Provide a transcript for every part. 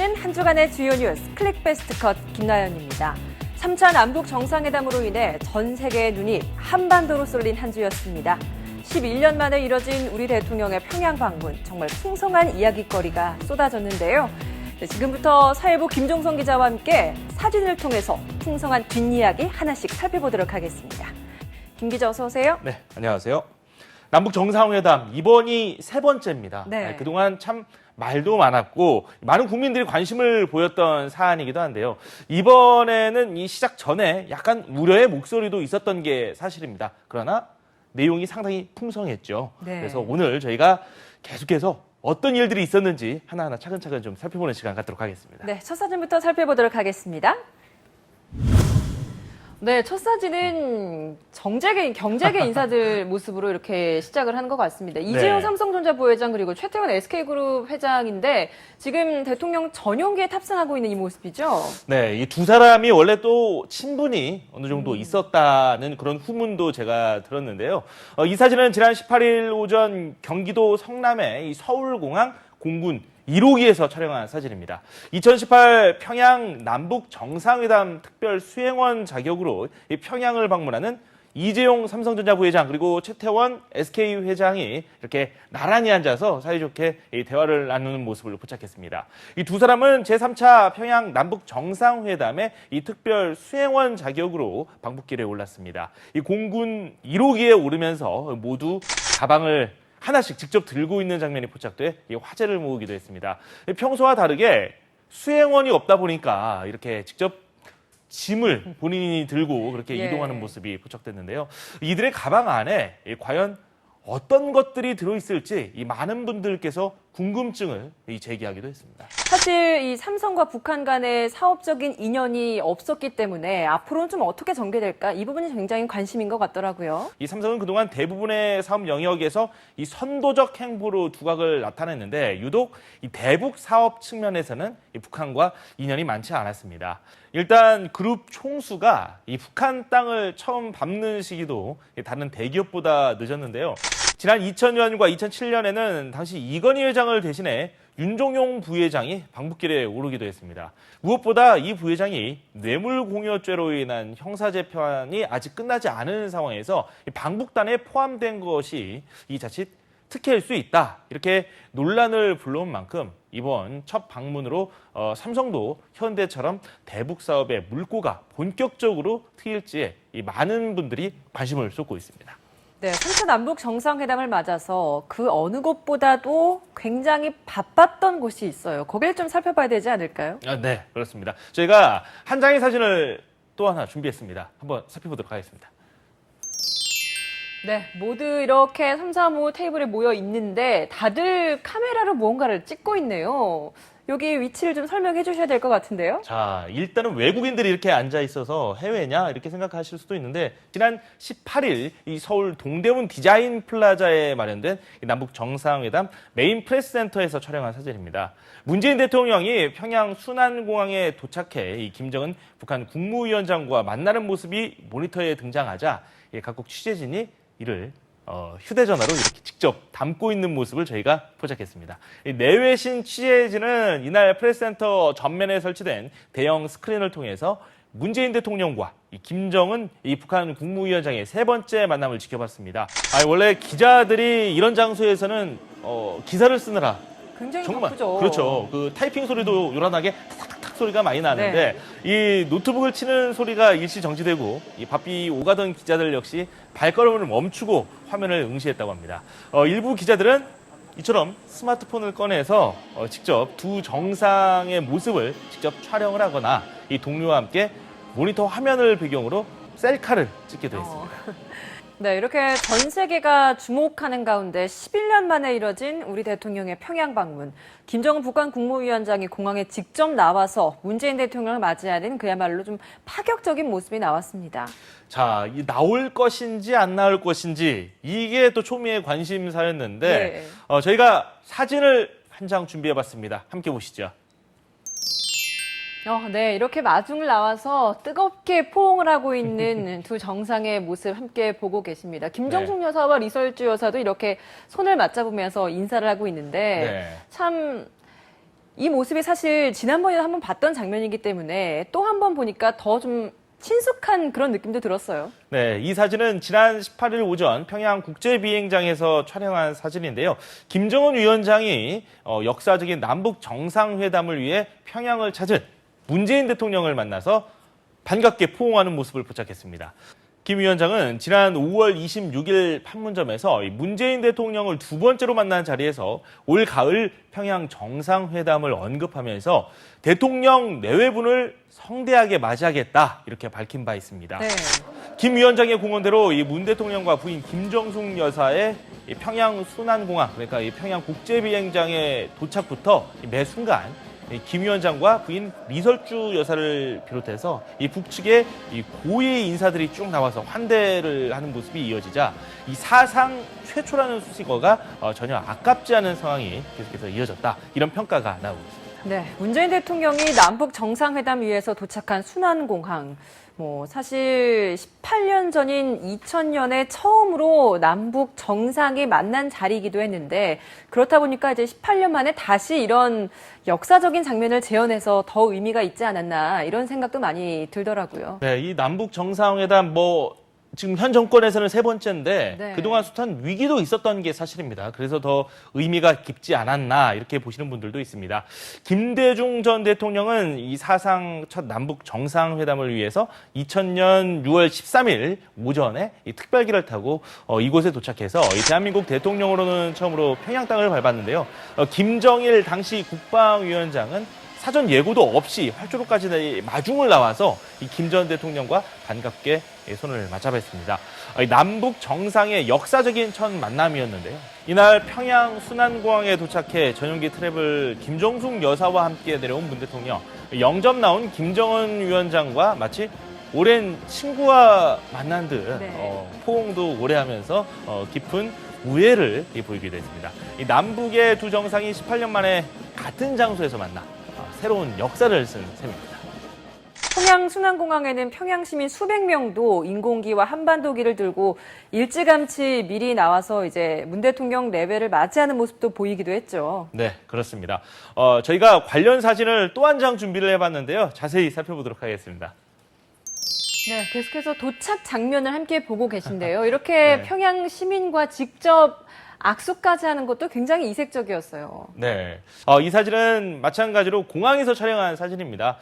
정리해드리는 한 주간의 주요 뉴스 클릭 베스트 컷 김나연입니다. 3차 남북 정상회담으로 인해 전 세계의 눈이 한반도로 쏠린 한 주였습니다. 11년 만에 이뤄진 우리 대통령의 평양 방문, 정말 풍성한 이야깃거리가 쏟아졌는데요. 지금부터 사회부 김종성 기자와 함께 사진을 통해서 풍성한 뒷이야기 하나씩 살펴보도록 하겠습니다. 김 기자 어서 오세요. 네, 안녕하세요. 남북 정상회담 이번이 세 번째입니다. 네. 그동안 참 말도 많았고 많은 국민들이 관심을 보였던 사안이기도 한데요. 이번에는 이 시작 전에 약간 우려의 목소리도 있었던 게 사실입니다. 그러나 내용이 상당히 풍성했죠. 네. 그래서 오늘 저희가 계속해서 어떤 일들이 있었는지 하나하나 차근차근 좀 살펴보는 시간 갖도록 하겠습니다. 네, 첫 사진부터 살펴보도록 하겠습니다. 네, 첫 사진은 경제계 인사들 모습으로 이렇게 시작을 한 것 같습니다. 이재용 삼성전자 부회장 그리고 최태원 SK그룹 회장인데 지금 대통령 전용기에 탑승하고 있는 이 모습이죠? 네, 이 두 사람이 원래 또 친분이 어느 정도 있었다는 그런 후문도 제가 들었는데요. 이 사진은 지난 18일 오전 경기도 성남의 이 서울공항 공군 1호기에서 촬영한 사진입니다. 2018 평양 남북 정상회담 특별 수행원 자격으로 이 평양을 방문하는 이재용 삼성전자 부회장 그리고 최태원 SK 회장이 이렇게 나란히 앉아서 사이좋게 이 대화를 나누는 모습을 포착했습니다. 이 두 사람은 제3차 평양 남북 정상회담의 이 특별 수행원 자격으로 방북길에 올랐습니다. 이 공군 1호기에 오르면서 모두 가방을 하나씩 직접 들고 있는 장면이 포착돼 화제를 모으기도 했습니다. 평소와 다르게 수행원이 없다 보니까 이렇게 직접 짐을 본인이 들고 그렇게 이동하는 모습이 포착됐는데요. 이들의 가방 안에 과연 어떤 것들이 들어있을지 이 많은 분들께서 궁금증을 제기하기도 했습니다. 사실 이 삼성과 북한 간의 사업적인 인연이 없었기 때문에 앞으로는 좀 어떻게 전개될까? 이 부분이 굉장히 관심인 것 같더라고요. 이 삼성은 그동안 대부분의 사업 영역에서 이 선도적 행보로 두각을 나타냈는데 유독 이 대북 사업 측면에서는 이 북한과 인연이 많지 않았습니다. 일단 그룹 총수가 이 북한 땅을 처음 밟는 시기도 다른 대기업보다 늦었는데요. 지난 2000년과 2007년에는 당시 이건희 회장을 대신해 윤종용 부회장이 방북길에 오르기도 했습니다. 무엇보다 이 부회장이 뇌물공여죄로 인한 형사재판이 아직 끝나지 않은 상황에서 방북단에 포함된 것이 이 자칫 특혜일 수 있다. 이렇게 논란을 불러온 만큼 이번 첫 방문으로 삼성도 현대처럼 대북 사업의 물꼬가 본격적으로 트일지에 이 많은 분들이 관심을 쏟고 있습니다. 네, 3차 남북 정상회담을 맞아서 그 어느 곳보다도 굉장히 바빴던 곳이 있어요. 거기를 좀 살펴봐야 되지 않을까요? 네, 그렇습니다. 저희가 한 장의 사진을 또 하나 준비했습니다. 한번 살펴보도록 하겠습니다. 네, 모두 이렇게 3, 4, 5 테이블에 모여 있는데 다들 카메라로 무언가를 찍고 있네요. 여기 위치를 좀 설명해 주셔야 될 것 같은데요. 자, 일단은 외국인들이 이렇게 앉아 있어서 해외냐 이렇게 생각하실 수도 있는데 지난 18일 이 서울 동대문 디자인 플라자에 마련된 이 남북 정상회담 메인 프레스 센터에서 촬영한 사진입니다. 문재인 대통령이 평양 순안공항에 도착해 이 김정은 북한 국무위원장과 만나는 모습이 모니터에 등장하자 각국 취재진이 이를 휴대전화로 이렇게 직접 담고 있는 모습을 저희가 포착했습니다. 내외신 취재진은 이날 프레스센터 전면에 설치된 대형 스크린을 통해서 문재인 대통령과 김정은 북한 국무위원장의 세 번째 만남을 지켜봤습니다. 원래 기자들이 이런 장소에서는 기사를 쓰느라 굉장히 정말 바쁘죠. 그렇죠. 그 타이핑 소리도 요란하게 탁탁탁 소리가 많이 나는데 이 노트북을 치는 소리가 일시 정지되고 이 바삐 오가던 기자들 역시 발걸음을 멈추고 화면을 응시했다고 합니다. 일부 기자들은 이처럼 스마트폰을 꺼내서 직접 두 정상의 모습을 직접 촬영을 하거나 이 동료와 함께 모니터 화면을 배경으로 셀카를 찍기도 했습니다. 네, 이렇게 전 세계가 주목하는 가운데 11년 만에 이뤄진 우리 대통령의 평양 방문. 김정은 북한 국무위원장이 공항에 직접 나와서 문재인 대통령을 맞이하는 그야말로 좀 파격적인 모습이 나왔습니다. 자, 이 나올 것인지 안 나올 것인지 이게 또 초미의 관심사였는데 저희가 사진을 한 장 준비해봤습니다. 함께 보시죠. 네, 이렇게 마중을 나와서 뜨겁게 포옹을 하고 있는 두 정상의 모습 함께 보고 계십니다. 김정숙 여사와 리설주 여사도 이렇게 손을 맞잡으면서 인사를 하고 있는데 참 이 모습이 사실 지난번에도 한번 봤던 장면이기 때문에 또 한 번 보니까 더 좀 친숙한 그런 느낌도 들었어요. 네, 이 사진은 지난 18일 오전 평양 국제비행장에서 촬영한 사진인데요. 김정은 위원장이 역사적인 남북 정상회담을 위해 평양을 찾은 문재인 대통령을 만나서 반갑게 포옹하는 모습을 포착했습니다. 김 위원장은 지난 5월 26일 판문점에서 문재인 대통령을 두 번째로 만난 자리에서 올 가을 평양 정상회담을 언급하면서 대통령 내외분을 성대하게 맞이하겠다 이렇게 밝힌 바 있습니다. 네. 김 위원장의 공언대로 이 문 대통령과 부인 김정숙 여사의 이 평양 순안공항, 그러니까 이 평양 국제비행장의 도착부터 매 순간 김 위원장과 부인 리설주 여사를 비롯해서 이 북측의 이 고위 인사들이 쭉 나와서 환대를 하는 모습이 이어지자 이 사상 최초라는 수식어가 전혀 아깝지 않은 상황이 계속해서 이어졌다. 이런 평가가 나오고 있습니다. 네, 문재인 대통령이 남북 정상회담 위해서 도착한 순안공항. 사실 18년 전인 2000년에 처음으로 남북 정상이 만난 자리이기도 했는데 그렇다 보니까 이제 18년 만에 다시 이런 역사적인 장면을 재현해서 더 의미가 있지 않았나 이런 생각도 많이 들더라고요. 네, 이 남북 정상회담 지금 현 정권에서는 세 번째인데 네. 그동안 숱한 위기도 있었던 게 사실입니다. 그래서 더 의미가 깊지 않았나 이렇게 보시는 분들도 있습니다. 김대중 전 대통령은 이 사상 첫 남북 정상회담을 위해서 2000년 6월 13일 오전에 이 특별기를 타고 이곳에 도착해서 이 대한민국 대통령으로는 처음으로 평양 땅을 밟았는데요. 김정일 당시 국방위원장은 사전 예고도 없이 활주로까지 마중을 나와서 이 김 전 대통령과 반갑게 손을 맞잡았습니다. 남북 정상의 역사적인 첫 만남이었는데요. 이날 평양 순안공항에 도착해 전용기 트래블 김정숙 여사와 함께 내려온 문 대통령. 영접 나온 김정은 위원장과 마치 오랜 친구와 만난 듯 네. 포옹도 오래 하면서 깊은 우애를 보이기도 했습니다. 이 남북의 두 정상이 18년 만에 같은 장소에서 만나 새로운 역사를 쓴 셈입니다. 평양 순안공항에는 평양 시민 수백 명도 인공기와 한반도기를 들고 일찌감치 미리 나와서 이제 문 대통령 내외를 맞이하는 모습도 보이기도 했죠. 네, 그렇습니다. 저희가 관련 사진을 또 한 장 준비를 해봤는데요. 자세히 살펴보도록 하겠습니다. 네, 계속해서 도착 장면을 함께 보고 계신데요. 이렇게 네. 평양 시민과 직접 악수까지 하는 것도 굉장히 이색적이었어요. 네, 이 사진은 마찬가지로 공항에서 촬영한 사진입니다.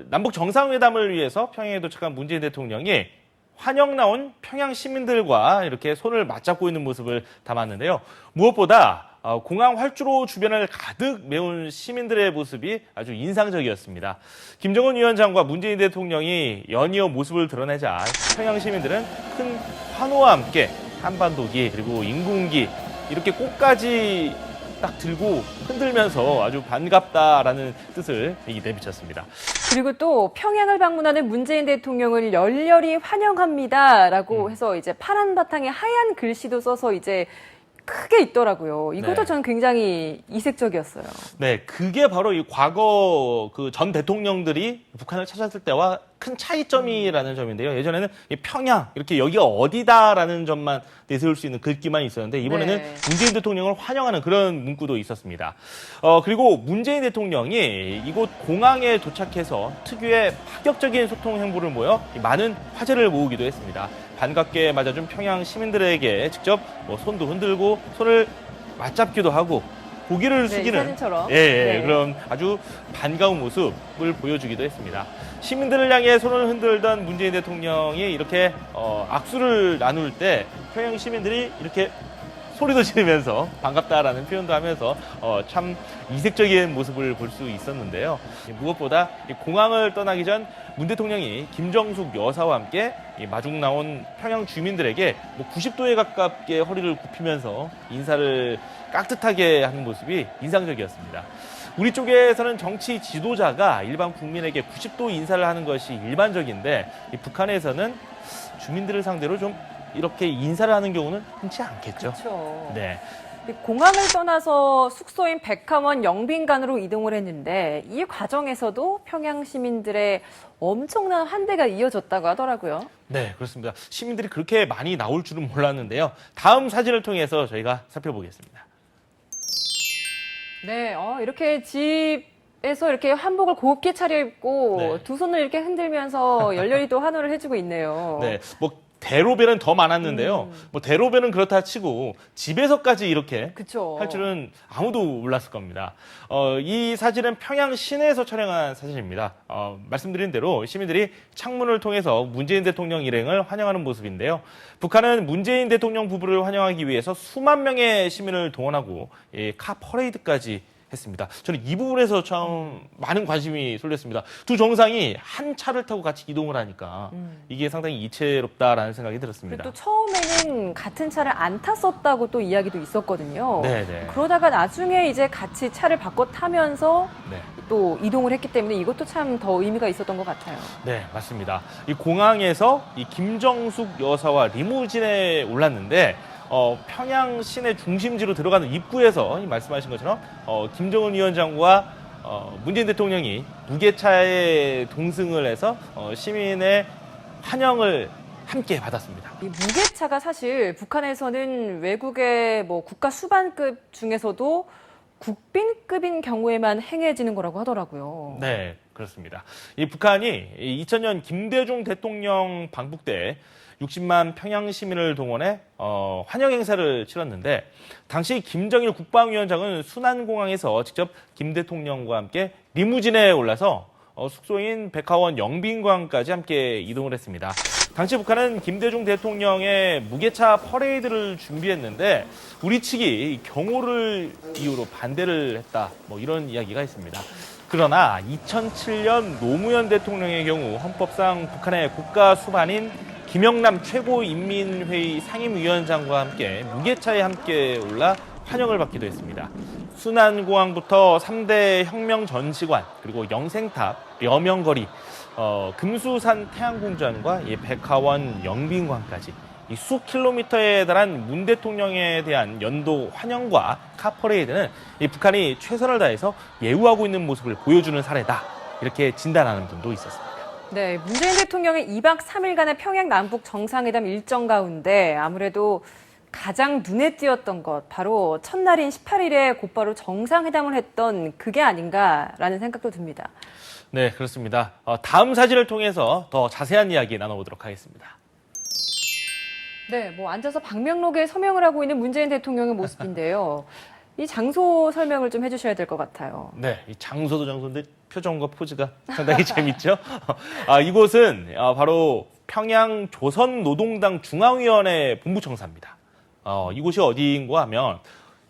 남북 정상회담을 위해서 평양에 도착한 문재인 대통령이 환영 나온 평양 시민들과 이렇게 손을 맞잡고 있는 모습을 담았는데요. 무엇보다 공항 활주로 주변을 가득 메운 시민들의 모습이 아주 인상적이었습니다. 김정은 위원장과 문재인 대통령이 연이어 모습을 드러내자 평양 시민들은 큰 환호와 함께 한반도기 그리고 인공기 이렇게 꽃까지 딱 들고 흔들면서 아주 반갑다라는 뜻을 내비쳤습니다. 그리고 또 평양을 방문하는 문재인 대통령을 열렬히 환영합니다라고 해서 이제 파란 바탕에 하얀 글씨도 써서 이제 크게 있더라고요. 이것도 네. 저는 굉장히 이색적이었어요. 네, 그게 바로 이 과거 그 전 대통령들이 북한을 찾았을 때와 큰 차이점이라는 점인데요. 예전에는 이 평양 이렇게 여기가 어디다라는 점만 내세울 수 있는 글귀만 있었는데 이번에는 네. 문재인 대통령을 환영하는 그런 문구도 있었습니다. 그리고 문재인 대통령이 이곳 공항에 도착해서 특유의 파격적인 소통 행보를 모여 많은 화제를 모으기도 했습니다. 반갑게 맞아준 평양 시민들에게 직접 손도 흔들고 손을 맞잡기도 하고 고개를 네, 이 숙이는 사진처럼. 네. 네. 그런 아주 반가운 모습을 보여주기도 했습니다. 시민들을 향해 손을 흔들던 문재인 대통령이 이렇게 악수를 나눌 때 평양 시민들이 이렇게 소리도 지르면서 반갑다라는 표현도 하면서 참 이색적인 모습을 볼 수 있었는데요. 무엇보다 이 공항을 떠나기 전 문 대통령이 김정숙 여사와 함께 마중 나온 평양 주민들에게 90도에 가깝게 허리를 굽히면서 인사를 깍듯하게 하는 모습이 인상적이었습니다. 우리 쪽에서는 정치 지도자가 일반 국민에게 90도 인사를 하는 것이 일반적인데 이 북한에서는 주민들을 상대로 좀 이렇게 인사를 하는 경우는 흔치 않겠죠. 그렇죠. 네. 공항을 떠나서 숙소인 백화원 영빈관으로 이동을 했는데 이 과정에서도 평양 시민들의 엄청난 환대가 이어졌다고 하더라고요. 네, 그렇습니다. 시민들이 그렇게 많이 나올 줄은 몰랐는데요. 다음 사진을 통해서 저희가 살펴보겠습니다. 네, 이렇게 집에서 이렇게 한복을 곱게 차려입고 네. 두 손을 이렇게 흔들면서 열렬히 또 환호를 해주고 있네요. 네, 뭐 대로배는 더 많았는데요. 뭐 대로배는 그렇다 치고 집에서까지 이렇게 그쵸. 할 줄은 아무도 몰랐을 겁니다. 이 사진은 평양 시내에서 촬영한 사진입니다. 말씀드린 대로 시민들이 창문을 통해서 문재인 대통령 일행을 환영하는 모습인데요. 북한은 문재인 대통령 부부를 환영하기 위해서 수만 명의 시민을 동원하고 카 퍼레이드까지 했습니다. 저는 이 부분에서 참 많은 관심이 쏠렸습니다. 두 정상이 한 차를 타고 같이 이동을 하니까 이게 상당히 이채롭다라는 생각이 들었습니다. 그리고 또 처음에는 같은 차를 안 탔었다고 또 이야기도 있었거든요. 네네. 그러다가 나중에 이제 같이 차를 바꿔 타면서 네. 또 이동을 했기 때문에 이것도 참 더 의미가 있었던 것 같아요. 네, 맞습니다. 이 공항에서 이 김정숙 여사와 리무진에 올랐는데 평양 시내 중심지로 들어가는 입구에서 이 말씀하신 것처럼 김정은 위원장과 문재인 대통령이 무게차에 동승을 해서 시민의 환영을 함께 받았습니다. 이 무게차가 사실 북한에서는 외국의 뭐 국가 수반급 중에서도 국빈급인 경우에만 행해지는 거라고 하더라고요. 네, 그렇습니다. 이 북한이 2000년 김대중 대통령 방북 때 60만 평양 시민을 동원해 환영 행사를 치렀는데 당시 김정일 국방위원장은 순안공항에서 직접 김 대통령과 함께 리무진에 올라서 숙소인 백화원 영빈관까지 함께 이동을 했습니다. 당시 북한은 김대중 대통령의 무게차 퍼레이드를 준비했는데 우리 측이 경호를 이유로 반대를 했다. 뭐 이런 이야기가 있습니다. 그러나 2007년 노무현 대통령의 경우 헌법상 북한의 국가 수반인 김영남 최고인민회의 상임위원장과 함께 무게차에 함께 올라 환영을 받기도 했습니다. 순안공항부터 3대 혁명전시관, 그리고 영생탑, 려명거리, 금수산 태양궁전과 백화원 영빈관까지 이 수 킬로미터에 달한 문 대통령에 대한 연도 환영과 카퍼레이드는 이 북한이 최선을 다해서 예우하고 있는 모습을 보여주는 사례다. 이렇게 진단하는 분도 있었습니다. 네, 문재인 대통령의 2박 3일간의 평양 남북 정상회담 일정 가운데 아무래도 가장 눈에 띄었던 것, 바로 첫날인 18일에 곧바로 정상회담을 했던 그게 아닌가라는 생각도 듭니다. 네, 그렇습니다. 다음 사진을 통해서 더 자세한 이야기 나눠보도록 하겠습니다. 네, 뭐 앉아서 방명록에 서명을 하고 있는 문재인 대통령의 모습인데요. 이 장소 설명을 좀 해주셔야 될 것 같아요. 네, 이 장소도 장소인데 표정과 포즈가 상당히 재밌죠? 이곳은 바로 평양 조선노동당 중앙위원회 본부청사입니다. 이곳이 어디인가 하면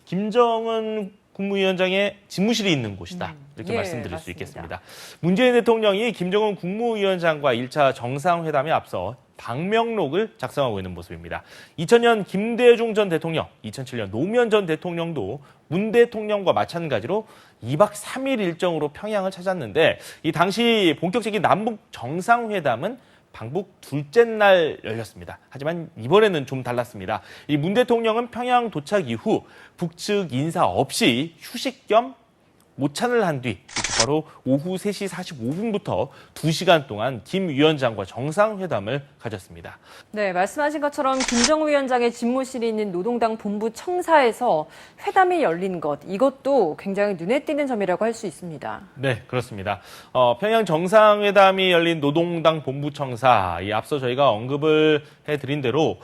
김정은 국무위원장의 집무실이 있는 곳이다. 이렇게 예, 말씀드릴 수 맞습니다. 있겠습니다. 문재인 대통령이 김정은 국무위원장과 1차 정상회담에 앞서 방명록을 작성하고 있는 모습입니다. 2000년 김대중 전 대통령, 2007년 노무현 전 대통령도 문 대통령과 마찬가지로 2박 3일 일정으로 평양을 찾았는데 이 당시 본격적인 남북 정상회담은 방북 둘째 날 열렸습니다. 하지만 이번에는 좀 달랐습니다. 이 문 대통령은 평양 도착 이후 북측 인사 없이 휴식 겸 모찬을 한 뒤 바로 오후 3시 45분부터 2시간 동안 김 위원장과 정상회담을 가졌습니다. 네, 말씀하신 것처럼 김정은 위원장의 집무실이 있는 노동당 본부 청사에서 회담이 열린 것, 이것도 굉장히 눈에 띄는 점이라고 할 수 있습니다. 네, 그렇습니다. 평양 정상회담이 열린 노동당 본부 청사, 이 앞서 저희가 언급을 해드린 대로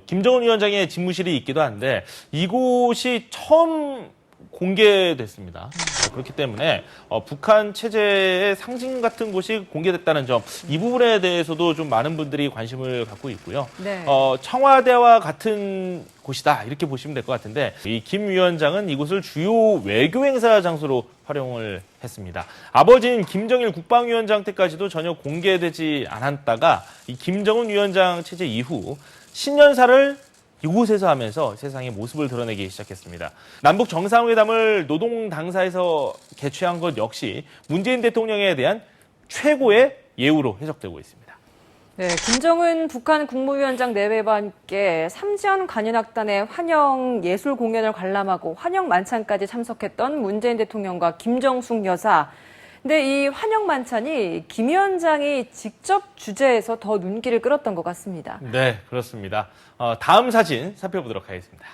김정은 위원장의 집무실이 있기도 한데 이곳이 처음 공개됐습니다. 그렇기 때문에 북한 체제의 상징 같은 곳이 공개됐다는 점, 이 부분에 대해서도 좀 많은 분들이 관심을 갖고 있고요. 네. 청와대와 같은 곳이다 이렇게 보시면 될 것 같은데 이 김 위원장은 이곳을 주요 외교 행사 장소로 활용을 했습니다. 아버지인 김정일 국방위원장 때까지도 전혀 공개되지 않았다가 이 김정은 위원장 체제 이후 신년사를 이곳에서 하면서 세상의 모습을 드러내기 시작했습니다. 남북 정상회담을 노동 당사에서 개최한 것 역시 문재인 대통령에 대한 최고의 예우로 해석되고 있습니다. 네, 김정은 북한 국무위원장 내외와 함께 삼지연 관현악단의 환영 예술 공연을 관람하고 환영 만찬까지 참석했던 문재인 대통령과 김정숙 여사. 근데 이 환영 만찬이 김 위원장이 직접 주재해서 더 눈길을 끌었던 것 같습니다. 네, 그렇습니다. 다음 사진 살펴보도록 하겠습니다.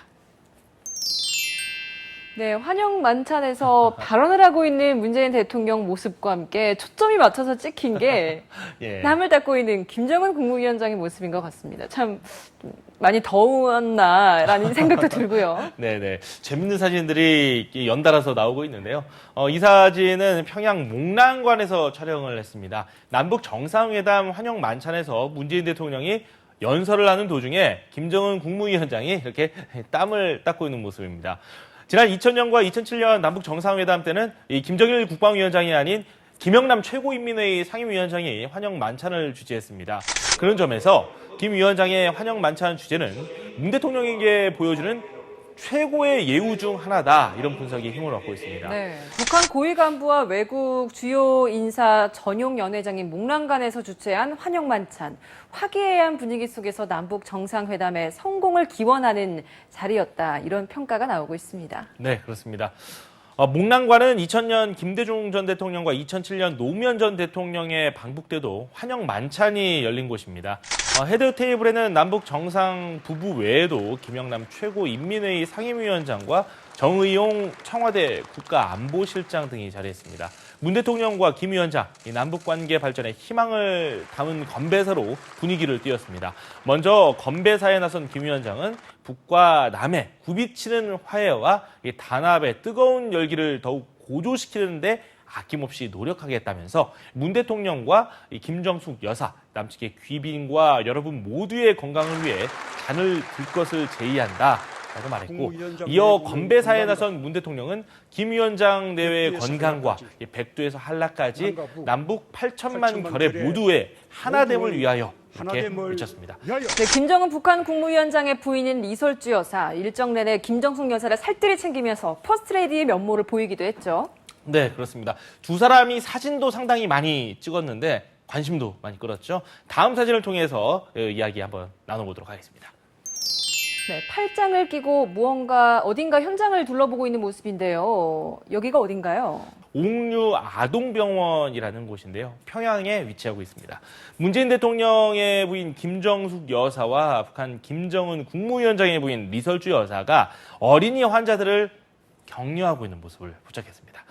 네, 환영 만찬에서 발언을 하고 있는 문재인 대통령 모습과 함께 초점이 맞춰서 찍힌 게 예. 남을 닦고 있는 김정은 국무위원장의 모습인 것 같습니다. 참 많이 더웠나라는 생각도 들고요. 네네. 재밌는 사진들이 연달아서 나오고 있는데요. 이 사진은 평양 목란관에서 촬영을 했습니다. 남북 정상회담 환영 만찬에서 문재인 대통령이 연설을 하는 도중에 김정은 국무위원장이 이렇게 땀을 닦고 있는 모습입니다. 지난 2000년과 2007년 남북 정상회담 때는 이 김정일 국방위원장이 아닌 김영남 최고인민회의 상임위원장이 환영 만찬을 주재했습니다. 그런 점에서 김 위원장의 환영 만찬 주제는 문 대통령에게 보여주는 최고의 예우 중 하나다, 이런 분석이 힘을 얻고 있습니다. 네, 북한 고위 간부와 외국 주요 인사 전용 연회장인 목란관에서 주최한 환영 만찬. 화기애애한 분위기 속에서 남북 정상회담의 성공을 기원하는 자리였다, 이런 평가가 나오고 있습니다. 네, 그렇습니다. 목란관은 2000년 김대중 전 대통령과 2007년 노무현 전 대통령의 방북 때도 환영 만찬이 열린 곳입니다. 헤드 테이블에는 남북 정상 부부 외에도 김영남 최고인민회의 상임위원장과 정의용 청와대 국가안보실장 등이 자리했습니다. 문 대통령과 김 위원장, 이 남북관계 발전에 희망을 담은 건배사로 분위기를 띄웠습니다. 먼저 건배사에 나선 김 위원장은 북과 남의 굽이치는 화해와 단합의 뜨거운 열기를 더욱 고조시키는데 아낌없이 노력하겠다면서 문 대통령과 김정숙 여사, 남측의 귀빈과 여러분 모두의 건강을 위해 잔을 들 것을 제의한다 라고 말했고, 이어 건배사에 나선 문 대통령은 김 위원장 내외의 건강과 백두에서 한라까지 남북 8천만 결의 모두의 하나됨을 위하여 이렇게 외쳤습니다. 네, 김정은 북한 국무위원장의 부인인 리설주 여사, 일정 내내 김정숙 여사를 살뜰히 챙기면서 퍼스트레이디의 면모를 보이기도 했죠. 네, 그렇습니다. 두 사람이 사진도 상당히 많이 찍었는데 관심도 많이 끌었죠. 다음 사진을 통해서 이야기 한번 나눠보도록 하겠습니다. 네, 팔짱을 끼고 어딘가 현장을 둘러보고 있는 모습인데요. 여기가 어딘가요? 옥류 아동병원이라는 곳인데요. 평양에 위치하고 있습니다. 문재인 대통령의 부인 김정숙 여사와 북한 김정은 국무위원장의 부인 리설주 여사가 어린이 환자들을 격려하고 있는 모습을 포착했습니다.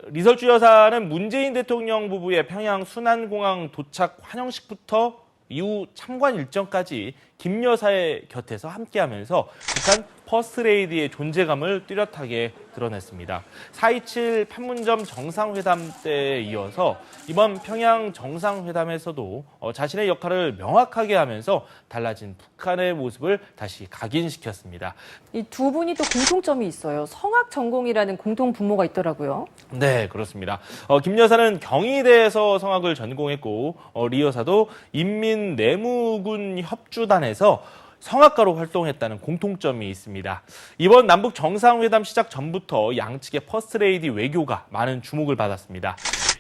리설주 여사는 문재인 대통령 부부의 평양 순안공항 도착 환영식부터 이후 참관 일정까지 김 여사의 곁에서 함께하면서 북한 퍼스트레이디의 존재감을 뚜렷하게 드러냈습니다. 4.27 판문점 정상회담 때에 이어서 이번 평양 정상회담에서도 자신의 역할을 명확하게 하면서 달라진 북한의 모습을 다시 각인시켰습니다. 이 두 분이 또 공통점이 있어요. 성악 전공이라는 공통 분모가 있더라고요. 네, 그렇습니다. 김 여사는 경희대에서 성악을 전공했고, 리 여사도 인민내무군 협주단에서 성악가로 활동했다는 공통점이 있습니다. 이번 남북 정상회담 시작 전부터 양측의 퍼스트레이디 외교가 많은 주목을 받았습니다.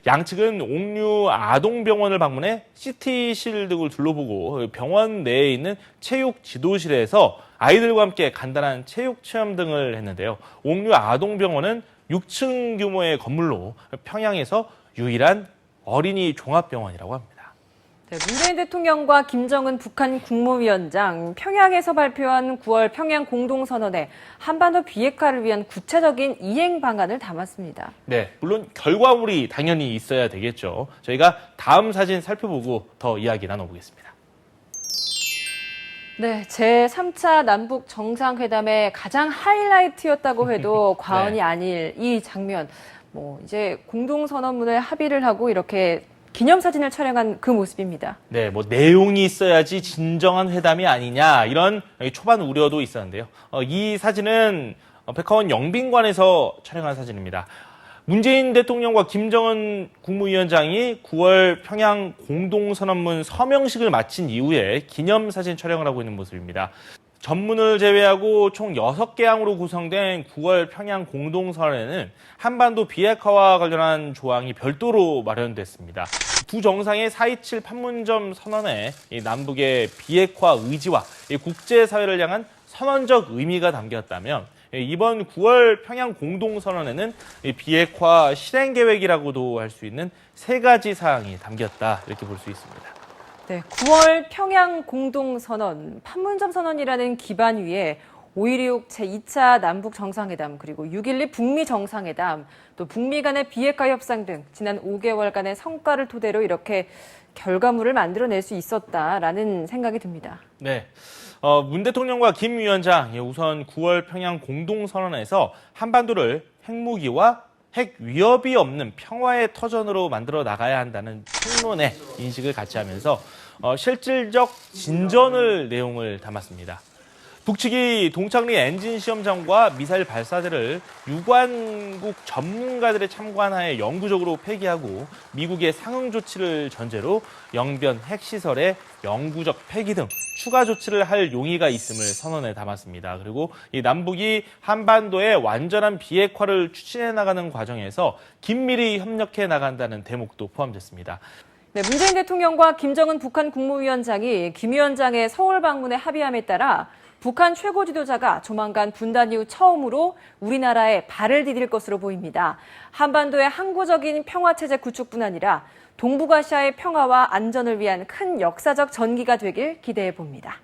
양측은 옥류 아동병원을 방문해 CT실 등을 둘러보고 병원 내에 있는 체육 지도실에서 아이들과 함께 간단한 체육 체험 등을 했는데요. 옥류 아동병원은 6층 규모의 건물로 평양에서 유일한 어린이 종합병원이라고 합니다. 네, 문재인 대통령과 김정은 북한 국무위원장, 평양에서 발표한 9월 평양 공동선언에 한반도 비핵화를 위한 구체적인 이행 방안을 담았습니다. 네, 물론 결과물이 당연히 있어야 되겠죠. 저희가 다음 사진 살펴보고 더 이야기 나눠보겠습니다. 네, 제3차 남북 정상회담의 가장 하이라이트였다고 해도 과언이 네. 아닐 이 장면. 이제 공동선언문에 합의를 하고 이렇게 기념사진을 촬영한 그 모습입니다. 네, 내용이 있어야지 진정한 회담이 아니냐, 이런 초반 우려도 있었는데요. 이 사진은 백화원 영빈관에서 촬영한 사진입니다. 문재인 대통령과 김정은 국무위원장이 9월 평양 공동선언문 서명식을 마친 이후에 기념사진 촬영을 하고 있는 모습입니다. 전문을 제외하고 총 6개 항으로 구성된 9월 평양 공동선언에는 한반도 비핵화와 관련한 조항이 별도로 마련됐습니다. 두 정상의 4.27 판문점 선언에 남북의 비핵화 의지와 국제사회를 향한 선언적 의미가 담겼다면, 이번 9월 평양 공동선언에는 비핵화 실행 계획이라고도 할 수 있는 3가지 사항이 담겼다, 이렇게 볼 수 있습니다. 네, 9월 평양 공동선언, 판문점 선언이라는 기반 위에 5.16 제2차 남북 정상회담, 그리고 6.12 북미 정상회담, 또 북미 간의 비핵화 협상 등 지난 5개월간의 성과를 토대로 이렇게 결과물을 만들어낼 수 있었다라는 생각이 듭니다. 네. 문 대통령과 김 위원장 우선 9월 평양 공동선언에서 한반도를 핵무기와 핵 위협이 없는 평화의 터전으로 만들어 나가야 한다는 총론의 인식을 같이 하면서 실질적 진전을 내용을 담았습니다. 북측이 동창리 엔진 시험장과 미사일 발사대를 유관국 전문가들의 참관하에 영구적으로 폐기하고 미국의 상응 조치를 전제로 영변 핵시설의 영구적 폐기 등 추가 조치를 할 용의가 있음을 선언에 담았습니다. 그리고 이 남북이 한반도의 완전한 비핵화를 추진해 나가는 과정에서 긴밀히 협력해 나간다는 대목도 포함됐습니다. 네, 문재인 대통령과 김정은 북한 국무위원장이 김 위원장의 서울 방문에 합의함에 따라 북한 최고 지도자가 조만간 분단 이후 처음으로 우리나라에 발을 디딜 것으로 보입니다. 한반도의 항구적인 평화체제 구축뿐 아니라 동북아시아의 평화와 안전을 위한 큰 역사적 전기가 되길 기대해 봅니다.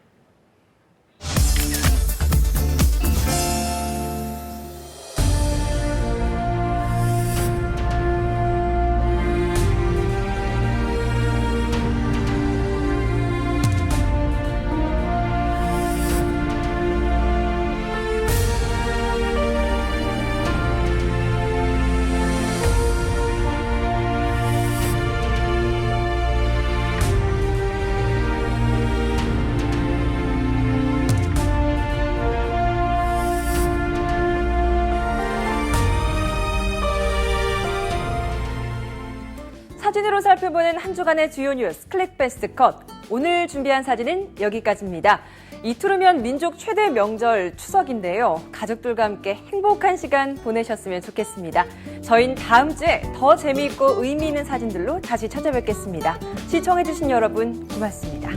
사진으로 살펴보는 한 주간의 주요 뉴스 클릭베스트 컷. 오늘 준비한 사진은 여기까지입니다. 이틀 후면 민족 최대 명절 추석인데요. 가족들과 함께 행복한 시간 보내셨으면 좋겠습니다. 저희는 다음 주에 더 재미있고 의미 있는 사진들로 다시 찾아뵙겠습니다. 시청해주신 여러분 고맙습니다.